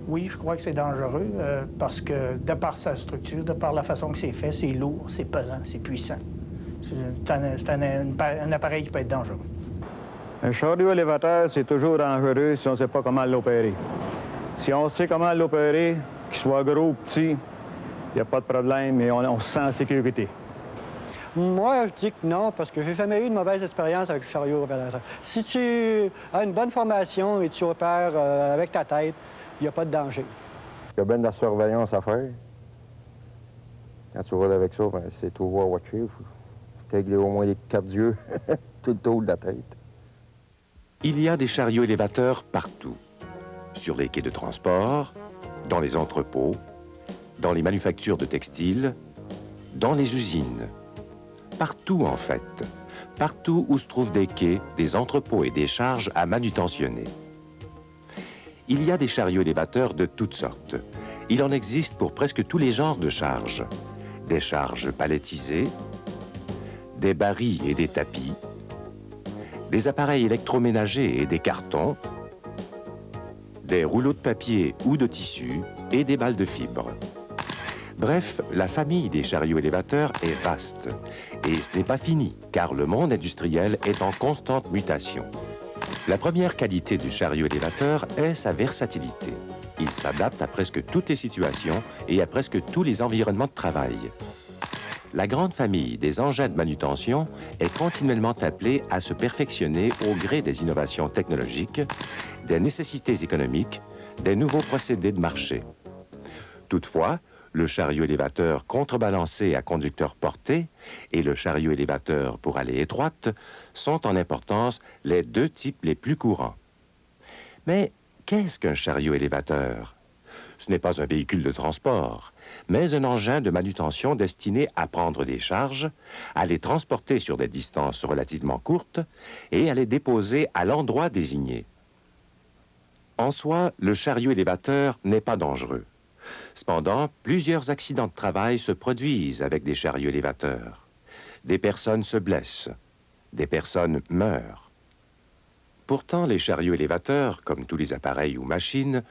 Oui, je crois que c'est dangereux parce que de par sa structure, de par la façon que c'est fait, c'est lourd, c'est pesant, c'est puissant. C'est un appareil qui peut être dangereux. Un chariot élévateur, c'est toujours dangereux si on ne sait pas comment l'opérer. Si on sait comment l'opérer, qu'il soit gros ou petit, il n'y a pas de problème et on se sent en sécurité. Moi, je dis que non, parce que j'ai jamais eu de mauvaise expérience avec le chariot élévateur. Si tu as une bonne formation et tu opères avec ta tête, il n'y a pas de danger. Il y a bien de la surveillance à faire. Quand tu roules avec ça, ben, c'est tout voir watcher. Il faut régler au moins les 4 yeux tout le tour de la tête. Il y a des chariots élévateurs partout. Sur les quais de transport, dans les entrepôts, dans les manufactures de textiles, dans les usines. Partout, en fait. Partout où se trouvent des quais, des entrepôts et des charges à manutentionner. Il y a des chariots élévateurs de toutes sortes. Il en existe pour presque tous les genres de charges. Des charges palettisées, des barils et des tapis, des appareils électroménagers et des cartons, des rouleaux de papier ou de tissu et des balles de fibres. Bref, la famille des chariots élévateurs est vaste. Et ce n'est pas fini, car le monde industriel est en constante mutation. La première qualité du chariot élévateur est sa versatilité. Il s'adapte à presque toutes les situations et à presque tous les environnements de travail. La grande famille des engins de manutention est continuellement appelée à se perfectionner au gré des innovations technologiques, des nécessités économiques, des nouveaux procédés de marché. Toutefois, le chariot élévateur contrebalancé à conducteur porté et le chariot élévateur pour allée étroite sont en importance les deux types les plus courants. Mais qu'est-ce qu'un chariot élévateur? Ce n'est pas un véhicule de transport, mais un engin de manutention destiné à prendre des charges, à les transporter sur des distances relativement courtes et à les déposer à l'endroit désigné. En soi, le chariot élévateur n'est pas dangereux. Cependant, plusieurs accidents de travail se produisent avec des chariots élévateurs. Des personnes se blessent, des personnes meurent. Pourtant, les chariots élévateurs, comme tous les appareils ou machines,